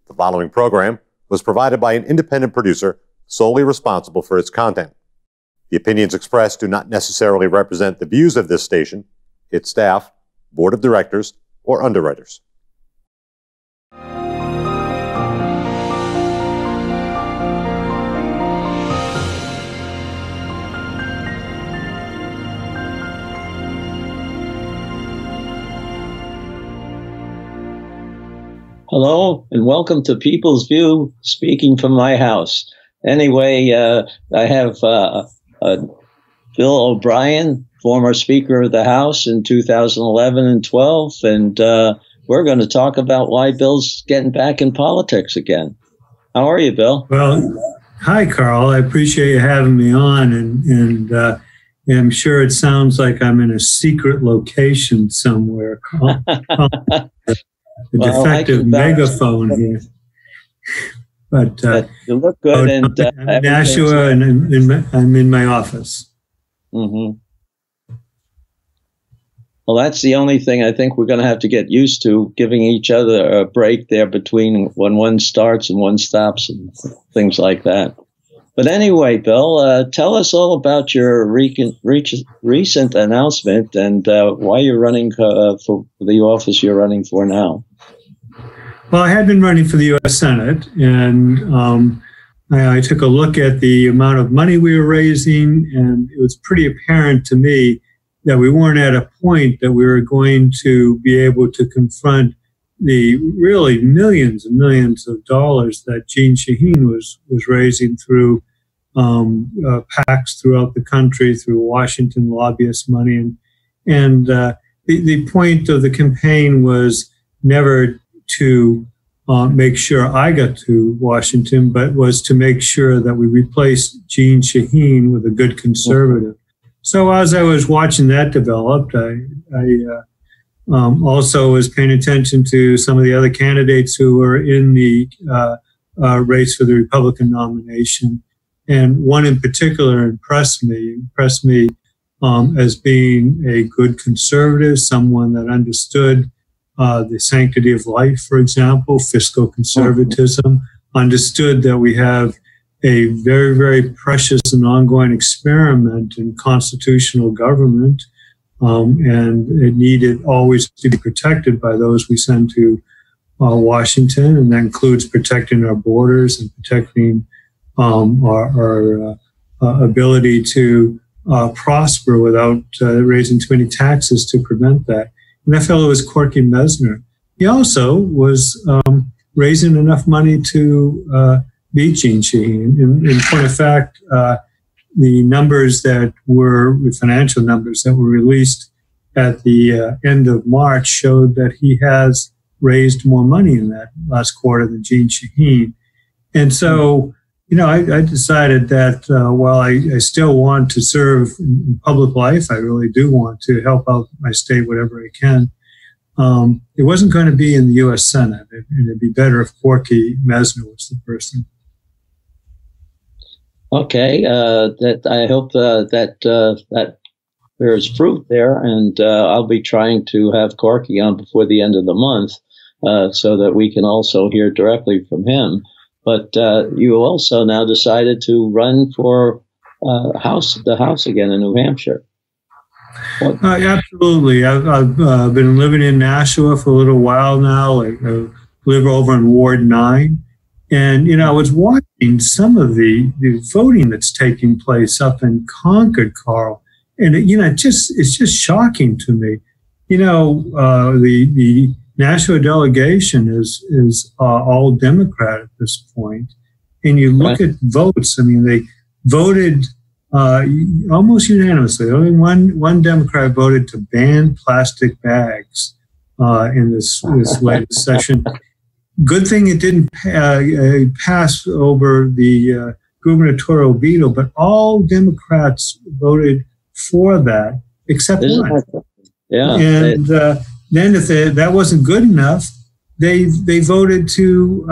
The following program was provided by an independent producer solely responsible for its content. The opinions expressed do not necessarily represent the views of this station, its staff, board of directors, or underwriters. Hello, and welcome to People's View, speaking from my house. Anyway, I have Bill O'Brien, former Speaker of the House in 2011 and 12, and we're going to talk about why Bill's getting back in politics again. How are you, Bill? Well, hi, Carl. I appreciate you having me on, and I'm sure it sounds like I'm in a secret location somewhere. A defective megaphone here, but you look good. And I'm Nashua, and I'm in my office. Mm-hmm. Well, that's the only thing I think we're going to have to get used to, giving each other a break there between when one starts and one stops and things like that. But anyway, Bill, tell us all about your recent announcement and why you're running for the office you're running for now. Well, I had been running for the U.S. Senate, and I took a look at the amount of money we were raising, and it was pretty apparent to me that we weren't at a point that we were going to be able to confront the really millions and millions of dollars that Jeanne Shaheen was raising through PACs throughout the country, through Washington lobbyist money. And the point of the campaign was never to make sure I got to Washington, but was to make sure that we replaced Jeanne Shaheen with a good conservative. So as I was watching that develop, I also was paying attention to some of the other candidates who were in the race for the Republican nomination. And one in particular impressed me as being a good conservative, someone that understood the sanctity of life, for example, fiscal conservatism, understood that we have a very, very precious and ongoing experiment in constitutional government, and it needed always to be protected by those we send to Washington, and that includes protecting our borders and protecting our ability to prosper without raising too many taxes to prevent that. And that fellow was Corky Mesner. He also was raising enough money to beat Jeanne Shaheen. In point of fact, the numbers that were, the financial numbers that were released at the end of March showed that he has raised more money in that last quarter than Jeanne Shaheen. And so, you know, I decided that while I still want to serve in public life, I really do want to help out my state whatever I can. It wasn't going to be in the U.S. Senate, and it'd be better if Corky Mesner was the person. Okay, that I hope that bears fruit there, and I'll be trying to have Corky on before the end of the month, so that we can also hear directly from him. But you also now decided to run for the House again in New Hampshire. Absolutely. I've been living in Nashua for a little while now. I live over in Ward 9. And, you know, I was watching some of the voting that's taking place up in Concord, Carl. And, you know, it's just shocking to me. You know, the Nashua delegation is all Democrat at this point. And you look at votes, I mean, they voted almost unanimously. Only one Democrat voted to ban plastic bags in this latest session. Good thing it didn't pass over the gubernatorial veto, but all Democrats voted for that except one. Yeah. And then if that wasn't good enough, they voted to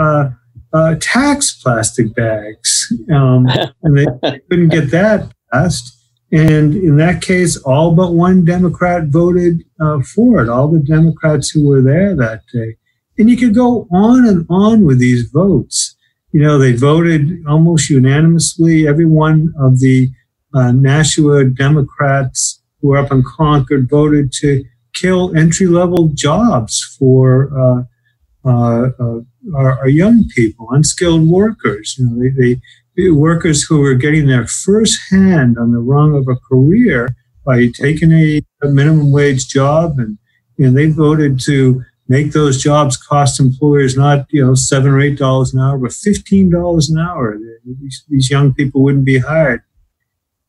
tax plastic bags, and they couldn't get that passed. And in that case, all but one Democrat voted for it, all the Democrats who were there that day. And you could go on and on with these votes. They voted almost unanimously. Every one of the Nashua Democrats who were up in Concord voted to kill entry-level jobs for our young people, unskilled workers. They workers who were getting their first hand on the rung of a career by taking a minimum wage job, and they voted to make those jobs cost employers not $7 or $8 an hour, but $15 an hour. These young people wouldn't be hired.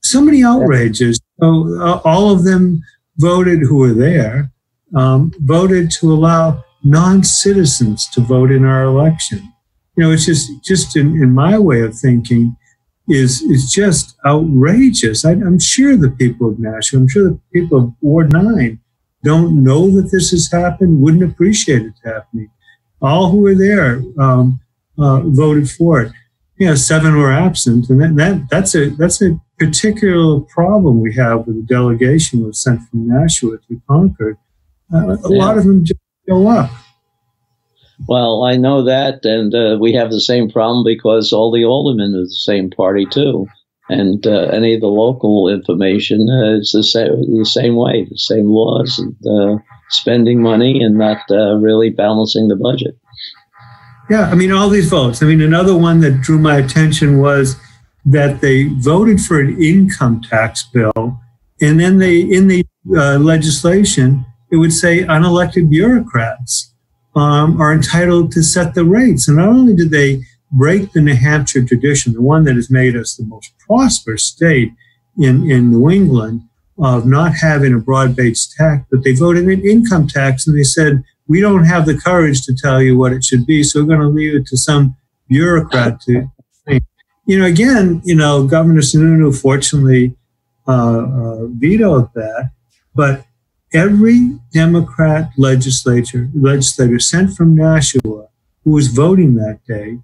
So many outrages. So, all of them voted who were there, voted to allow non-citizens to vote in our election. It's just in my way of thinking, is just outrageous. I'm sure the people of Nashua, I'm sure the people of Ward 9 don't know that this has happened, wouldn't appreciate it happening. All who were there voted for it. 7 were absent, and that's a particular problem we have with the delegation that was sent from Nashua to Concord. A lot of them just show up. Well, I know that, and we have the same problem because all the aldermen are the same party too, and any of the local information is the same way, the same laws, and spending money and not really balancing the budget. Yeah, all these votes. Another one that drew my attention was that they voted for an income tax bill, and then in the legislation, it would say unelected bureaucrats are entitled to set the rates. And not only did they break the New Hampshire tradition, the one that has made us the most prosperous state in New England, of not having a broad-based tax, but they voted in income tax, and they said, we don't have the courage to tell you what it should be, so we're going to leave it to some bureaucrat to think. Again, Governor Sununu fortunately vetoed that, but every Democrat legislator sent from Nashua who was voting that day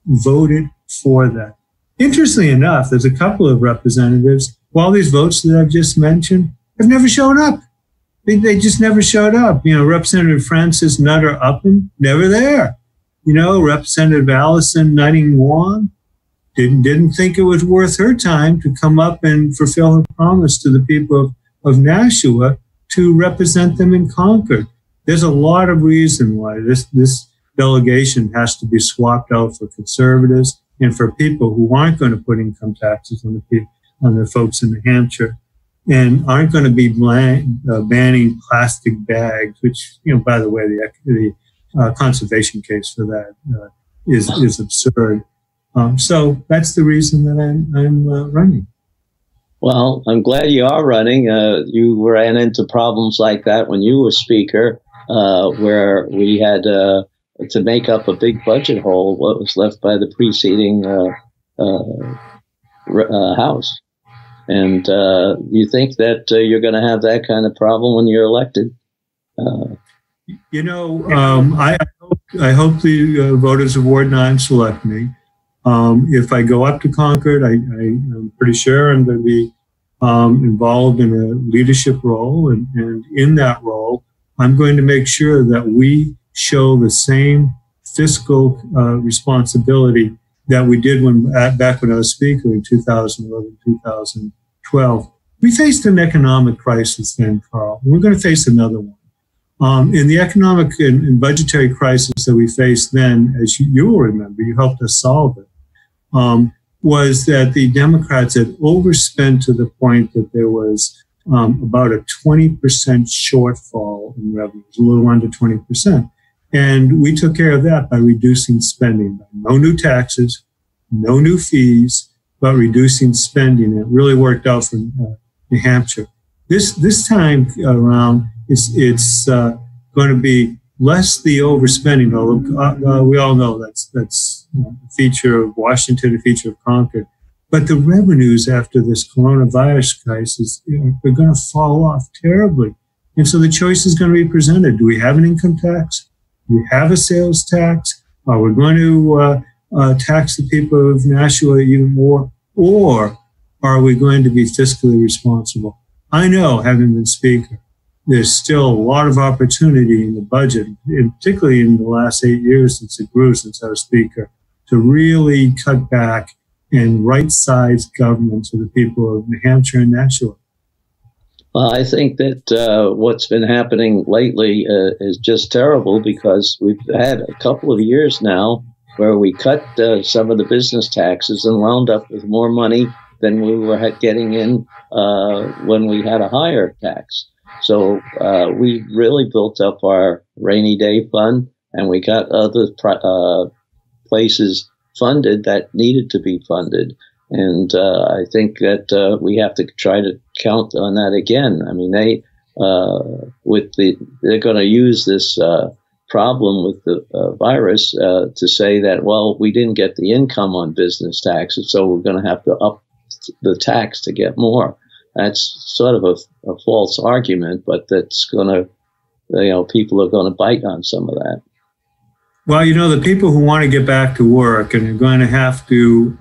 voted for that. Interestingly enough, there's a couple of representatives, all these votes that I've just mentioned, have never shown up. They just never showed up. Representative Frances Nutter Upham, never there. Representative Allison Nutting Wong didn't think it was worth her time to come up and fulfill her promise to the people of Nashua to represent them in Concord. There's a lot of reason why this delegation has to be swapped out for conservatives and for people who aren't going to put income taxes on the folks in New Hampshire and aren't going to be banning plastic bags, which, by the way, the conservation case for that is absurd. So that's the reason that I'm running. Well, I'm glad you are running. You ran into problems like that when you were speaker, where we had to make up a big budget hole, what was left by the preceding House. And you think that you're going to have that kind of problem when you're elected? I hope the voters of Ward 9 select me. If I go up to Concord, I'm pretty sure I'm going to be involved in a leadership role. And in that role, I'm going to make sure that we show the same fiscal responsibility that we did back when I was speaker in 2011, 2012. We faced an economic crisis then, Carl, and we're going to face another one. In the economic and budgetary crisis that we faced then, as you will remember, you helped us solve it, was that the Democrats had overspent to the point that there was about a 20% shortfall in revenues, a little under 20%. And we took care of that by reducing spending. No new taxes, no new fees, but reducing spending. It really worked out for New Hampshire. This time around, it's going to be less the overspending, although we all know that's a feature of Washington, a feature of Concord. But the revenues after this coronavirus crisis are going to fall off terribly. And so the choice is going to be presented. Do we have an income tax? Do we have a sales tax? Are we going to tax the people of Nashua even more? Or are we going to be fiscally responsible? I know, having been speaker, there's still a lot of opportunity in the budget, and particularly in the last 8 years since it grew, since I was Speaker, to really cut back and right-size government to the people of New Hampshire and Nashua. Well, I think that what's been happening lately is just terrible, because we've had a couple of years now where we cut some of the business taxes and wound up with more money than we were getting in when we had a higher tax. So we really built up our rainy day fund, and we got other places funded that needed to be funded. And I think that we have to try to count on that again. I mean, they're going to use this problem with the virus to say that, well, we didn't get the income on business taxes, so we're going to have to up the tax to get more. That's sort of a false argument, but that's going to, people are going to bite on some of that. Well, the people who want to get back to work and are going to have to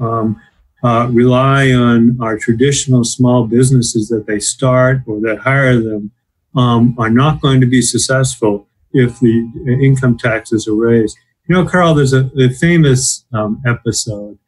rely on our traditional small businesses that they start or that hire them are not going to be successful if the income taxes are raised. Carl, there's a famous episode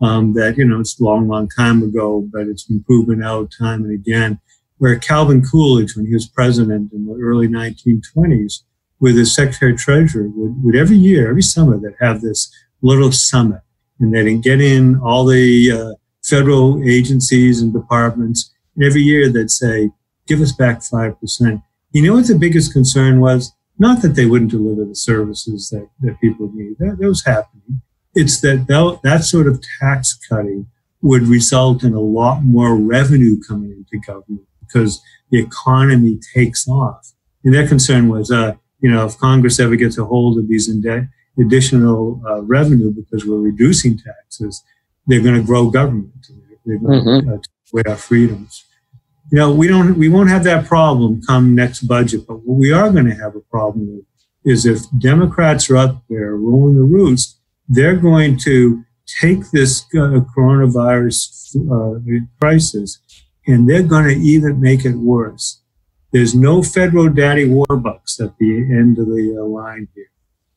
that, it's a long, long time ago, but it's been proven out time and again, where Calvin Coolidge, when he was president in the early 1920s, with his secretary-treasurer, would every year, every summer, they'd have this little summit. And they'd get in all the federal agencies and departments. And every year they'd say, give us back 5%. You know what the biggest concern was? Not that they wouldn't deliver the services that people need. That was happening. It's that sort of tax cutting would result in a lot more revenue coming into government because the economy takes off. And their concern was, if Congress ever gets a hold of these additional revenue because we're reducing taxes, they're going to grow government. They're going to take away our freedoms. We won't have that problem come next budget, but what we are going to have a problem with is if Democrats are up there rolling the roost, they're going to take this coronavirus crisis and they're going to even make it worse. There's no federal daddy warbucks at the end of the line here.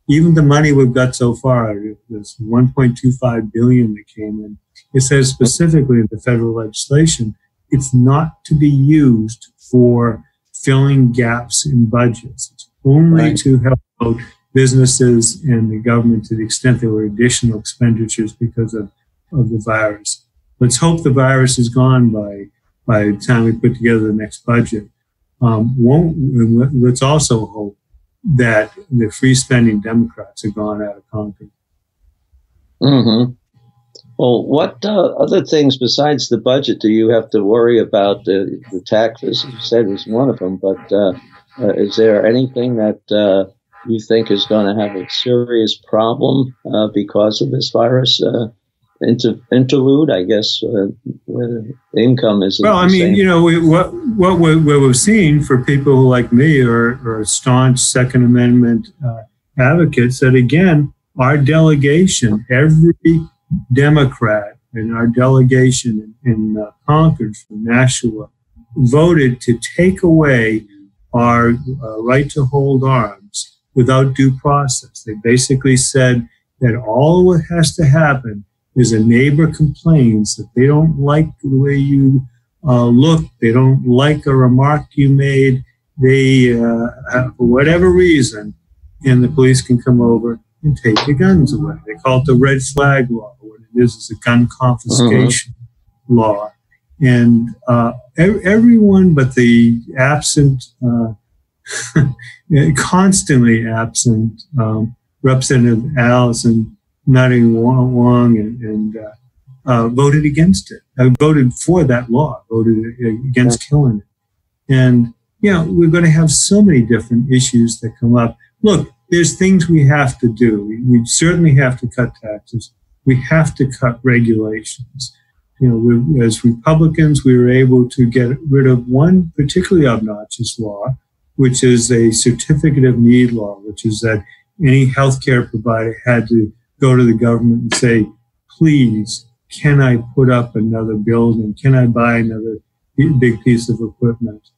Even the money we've got so far, this $1.25 billion that came in, it says specifically in the federal legislation, it's not to be used for filling gaps in budgets. It's only to help out businesses and the government to the extent there were additional expenditures because of the virus. Let's hope the virus is gone by the time we put together the next budget. Let's also hope that the free spending Democrats are gone out of Congress. Mm-hmm. Well, what other things besides the budget do you have to worry about? The taxes, you said, is one of them, but is there anything that you think is going to have a serious problem because of this virus? Interlude, I guess, where income is. Well, I mean, what we've seen for people like me or staunch Second Amendment advocates, that again, our delegation, every Democrat in our delegation in Concord from Nashua, voted to take away our right to hold arms without due process. They basically said that all what has to happen is a neighbor complains that they don't like the way you look, they don't like a remark you made, they, for whatever reason, and the police can come over and take your guns away. They call it the red flag law. What it is a gun confiscation law. And everyone but the absent, constantly absent, Representative Allison Nutting Wong and voted against it. Voted for that law, voted against killing it. And, we're going to have so many different issues that come up. Look, there's things we have to do. We certainly have to cut taxes. We have to cut regulations. As Republicans, we were able to get rid of one particularly obnoxious law, which is a certificate of need law, which is that any healthcare provider had to go to the government and say, please, can I put up another building? Can I buy another big piece of equipment?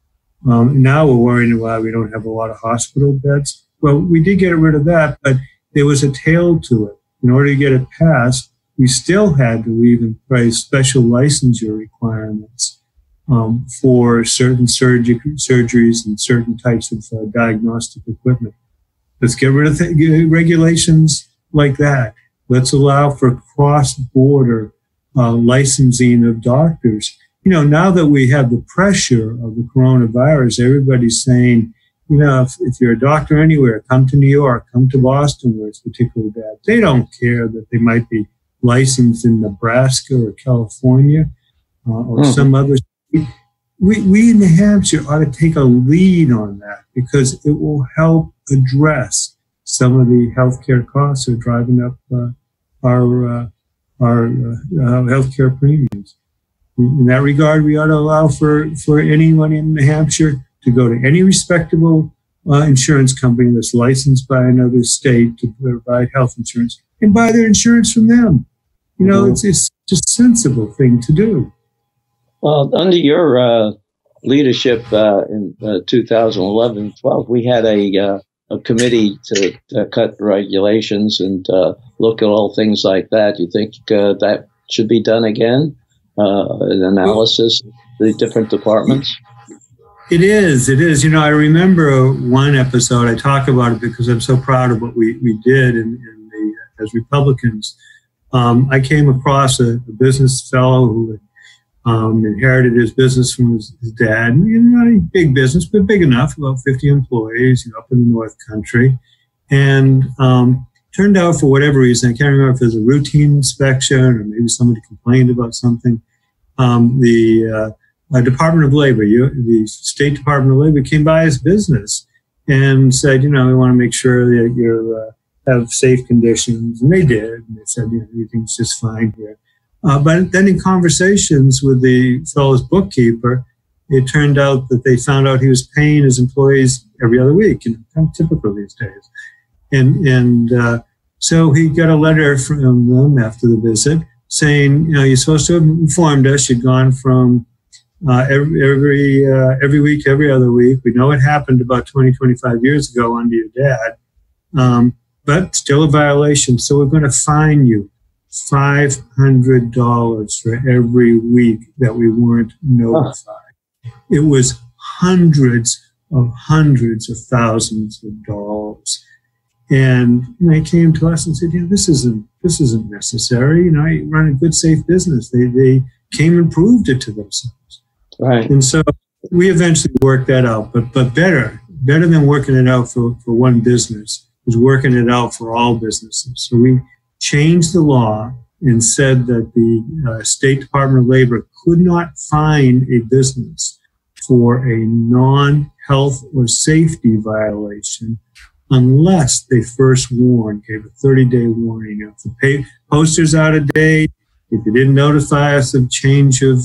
Now we're worrying why we don't have a lot of hospital beds. Well, we did get rid of that, but there was a tail to it. In order to get it passed, we still had to leave in place special licensure requirements for certain surgeries and certain types of diagnostic equipment. Let's get rid of regulations like that. Let's allow for cross-border licensing of doctors. You know, now that we have the pressure of the coronavirus, everybody's saying, you know, if you're a doctor anywhere, come to New York, come to Boston where it's particularly bad. They don't care that they might be licensed in Nebraska or California or some other state. We in New Hampshire ought to take a lead on that because it will help address some of the healthcare costs that are driving up our healthcare premiums. In that regard, we ought to allow for anyone in New Hampshire to go to any respectable insurance company that's licensed by another state to provide health insurance and buy their insurance from them. You know, it's just a sensible thing to do. Well, under your leadership in 2011-12, we had a committee to cut regulations and look at all things like that. You think that should be done again? An analysis of the different departments? It is. You know, I remember one episode, I talk about it because I'm so proud of what we did as Republicans. I came across a business fellow who had inherited his business from his dad. Not a big business, but big enough, about 50 employees, up in the North Country. And turned out, for whatever reason, I can't remember if it was a routine inspection or maybe somebody complained about something. The Department of Labor, the State Department of Labor came by his business and said, you know, we want to make sure that you have safe conditions. And they did. And they said, you know, everything's just fine here. But then in conversations with the fellow's bookkeeper, it turned out that they found out he was paying his employees every other week, kind of typical these days. And so he got a letter from them after the visit saying, you know, you're supposed to have informed us. You'd gone from every week, every other week. We know it happened about 20, 25 years ago under your dad, but still a violation. So we're going to fine you $500 for every week that we weren't notified. It was hundreds of thousands of dollars. And they came to us and said, yeah, this isn't necessary. You know, I run a good, safe business. They came and proved it to themselves. Right. And so we eventually worked that out. But better than working it out for one business is working it out for all businesses. So we changed the law and said that the State Department of Labor could not fine a business for a non-health or safety violation unless they first warned, gave a 30-day warning. If the poster's out of date, if you didn't notify us of change of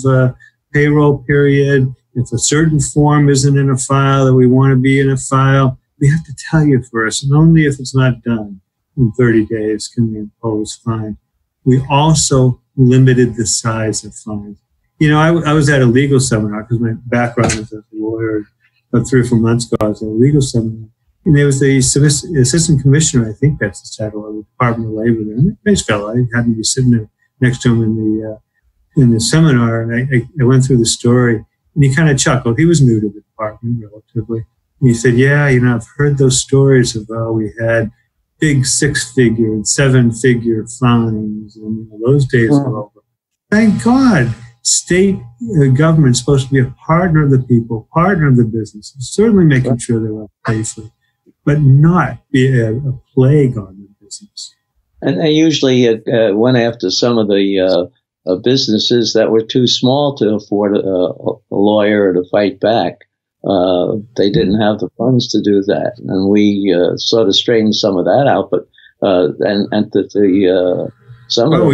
payroll period, if a certain form isn't in a file that we want to be in a file, we have to tell you first, and only if it's not done in 30 days can we impose fine. We also limited the size of fines. You know, I was at a legal seminar because my background is as a lawyer. About 3 or 4 months ago, I was at a legal seminar. And there was the assistant commissioner, I think that's the title, of the Department of Labor there. And nice fellow. I happened to be sitting there next to him in the seminar, and I went through the story, and he kind of chuckled. He was new to the department, relatively. And he said, yeah, you know, I've heard those stories of how we had big 6-figure and 7-figure fines, and you know, those days were over. Thank God. State government is supposed to be a partner of the people, partner of the business, certainly making sure they run safely, but not be a plague on the business. And they usually went after some of the businesses that were too small to afford a lawyer to fight back. They didn't have the funds to do that, and we sort of straightened some of that out. But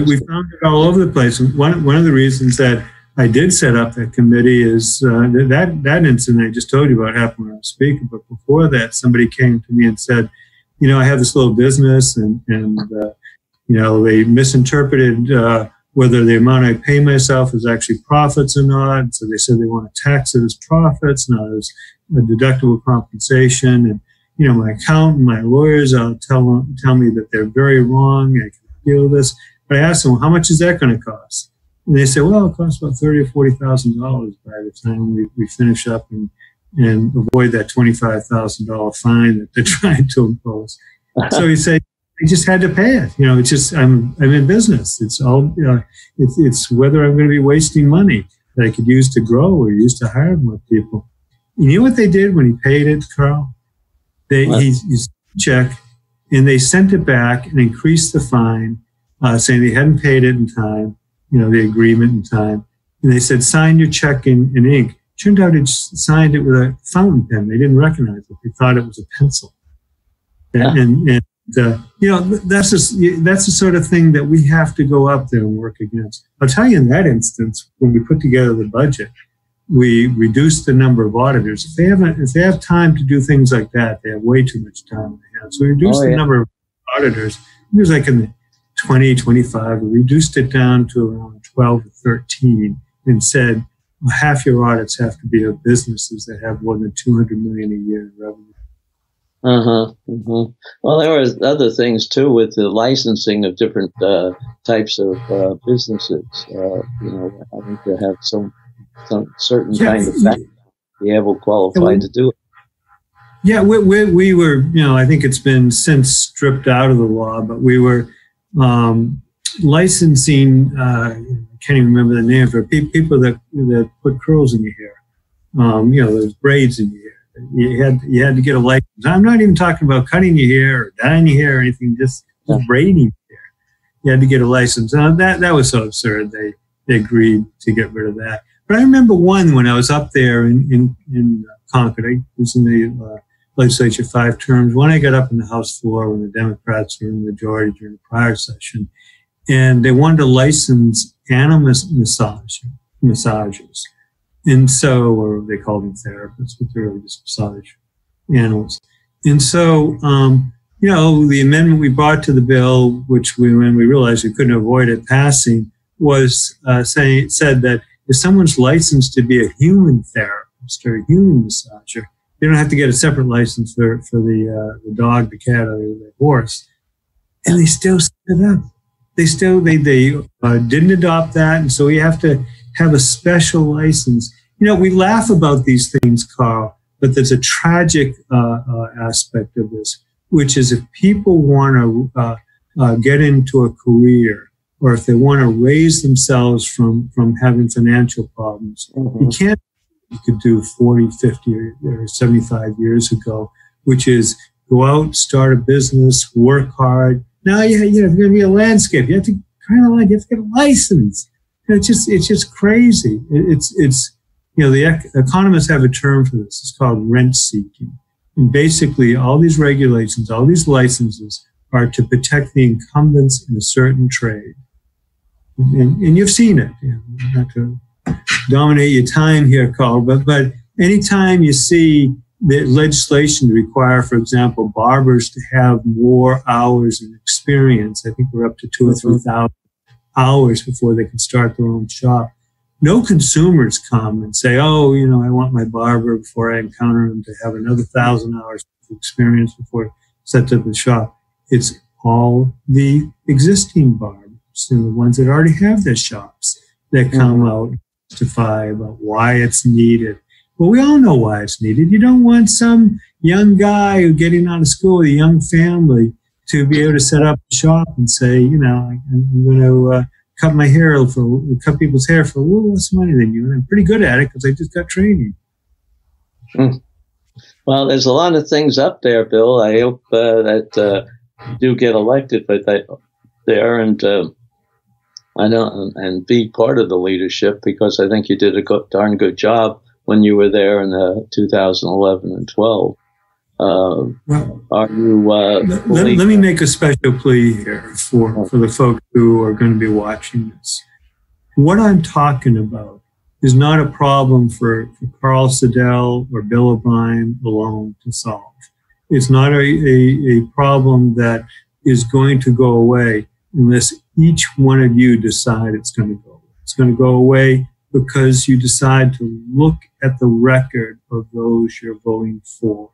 we found it all over the place. One of the reasons that I did set up that committee is that incident I just told you about happened when I was speaking. But before that, somebody came to me and said, you know, I have this little business, and you know, they misinterpreted whether the amount I pay myself is actually profits or not. So they said they want to tax it as profits, not as a deductible compensation. And, you know, my accountant, my lawyers, tell me that they're very wrong. I can feel this. But I asked them, well, how much is that going to cost? And they said, well, it costs about $30,000 or $40,000 by the time we finish up and avoid that $25,000 fine that they're trying to impose. So he said, I just had to pay it. You know, it's just, I'm in business. It's all, it's whether I'm going to be wasting money that I could use to grow or use to hire more people. You know what they did when he paid it, Carl? He check, and they sent it back and increased the fine, saying they hadn't paid it in time, you know, the agreement in time. And they said, sign your check in ink. Turned out it signed it with a fountain pen. They didn't recognize it. They thought it was a pencil. And you know, that's the sort of thing that we have to go up there and work against. I'll tell you, in that instance, when we put together the budget, we reduced the number of auditors. If they have time to do things like that, they have way too much time on their hands. So we reduced the number of auditors. It was like in the 20, 25. We reduced it down to around 12 or 13 and said, well, half your audits have to be of businesses that have more than $200 million a year in revenue. Well, there were other things too with the licensing of different types of businesses. You know, having to have some certain kind of fact to be able to qualify to do it. Yeah, we were, you know, I think it's been since stripped out of the law, but we were licensing. I can't even remember the name for people that put curls in your hair. You know, there's braids in your hair. You had to get a license. I'm not even talking about cutting your hair or dyeing your hair or anything, just braiding your hair. You had to get a license. That was so absurd. They agreed to get rid of that. But I remember one when I was up there in Concord. I was in the legislature 5 terms. One, I got up in the House floor when the Democrats were in the majority during the prior session, and they wanted to license animal massagers. And so, or they called them therapists, but they're really just massage animals. And so, you know, the amendment we brought to the bill, which when we realized we couldn't avoid it passing, was said that if someone's licensed to be a human therapist or a human massager, they don't have to get a separate license for the dog, the cat, or the horse. And they still set it up. They didn't adopt that, and so we have to have a special license. You know, we laugh about these things, Carl, but there's a tragic aspect of this, which is if people want to get into a career, or if they want to raise themselves from having financial problems, you can't. You could do 40, 50, or 75 years ago, which is go out, start a business, work hard. Now, you know, if you're going to be a landscape, you have to get a license. It's just crazy. It's you know, the economists have a term for this. It's called rent seeking. And basically, all these regulations, all these licenses are to protect the incumbents in a certain trade. And you've seen it. You know, not to dominate your time here, Carl, but anytime you see the legislation to require, for example, barbers to have more hours of experience, I think we're up to 2,000 or 3,000 hours before they can start their own shop. No consumers come and say, oh, you know, I want my barber before I encounter him to have another 1,000 hours of experience before it sets up the shop. It's all the existing barbers and the ones that already have their shops that come out and testify about why it's needed. Well, we all know why it's needed. You don't want some young guy who's getting out of school, a young family, to be able to set up a shop and say, you know, I'm going to cut people's hair for a little less money than you, and I'm pretty good at it because I just got training. Well, there's a lot of things up there, Bill. I hope that you do get elected, but there and be part of the leadership, because I think you did a darn good job when you were there in 2011 and 12. Are you? Let me make a special plea here for the folks who are going to be watching this. What I'm talking about is not a problem for Carl Seidel or Bill O'Brien alone to solve. It's not a problem that is going to go away. unless each one of you decide it's going to go away. It's going to go away because you decide to look at the record of those you're voting for.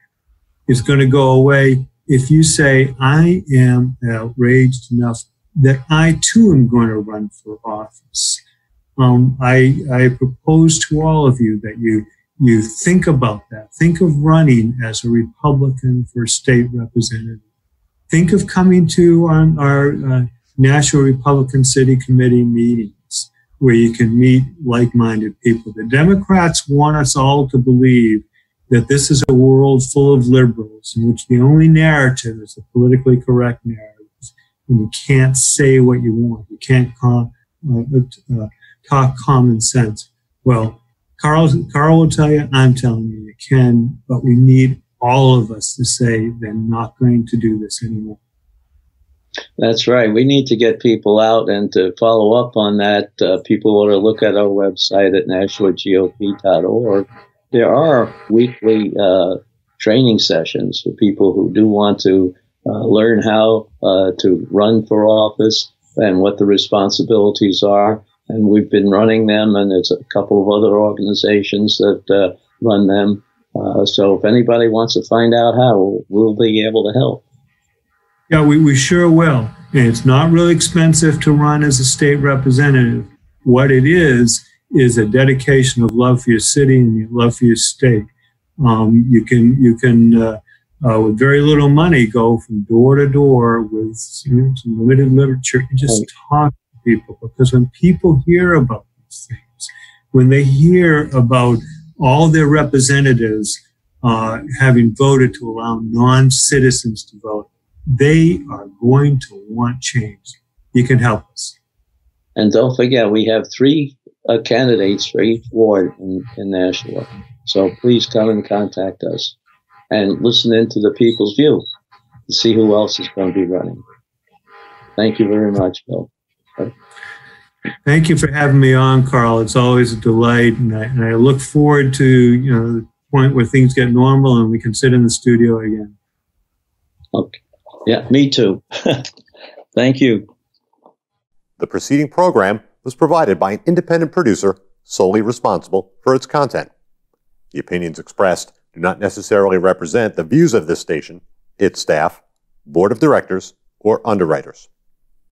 It's going to go away if you say, I am outraged enough that I too am going to run for office. I propose to all of you that you think about that. Think of running as a Republican for state representative. Think of coming to our National Republican City Committee meetings where you can meet like-minded people. The Democrats want us all to believe that this is a world full of liberals in which the only narrative is the politically correct narrative. And you can't say what you want. You can't talk common sense. Well, Carl will tell you, I'm telling you, you can, but we need all of us to say they're not going to do this anymore. That's right. We need to get people out, and to follow up on that, people ought to look at our website at nashuagop.org. There are weekly training sessions for people who do want to learn how to run for office and what the responsibilities are. And we've been running them, and there's a couple of other organizations that run them. So if anybody wants to find out how, we'll be able to help. Yeah, we sure will. And it's not really expensive to run as a state representative. What it is a dedication of love for your city and your love for your state. You can with very little money, go from door to door with some limited literature and just talk to people. Because when people hear about these things, when they hear about all their representatives having voted to allow non-citizens to vote, they are going to want change. You can help us. And don't forget, we have 3 candidates for each ward in Nashua. So please come and contact us and listen into the people's view to see who else is going to be running. Thank you very much, Bill. Thank you for having me on, Carl. It's always a delight, and I look forward to the point where things get normal and we can sit in the studio again. Okay. Yeah, me too. Thank you. The preceding program was provided by an independent producer solely responsible for its content. The opinions expressed do not necessarily represent the views of this station, its staff, board of directors, or underwriters.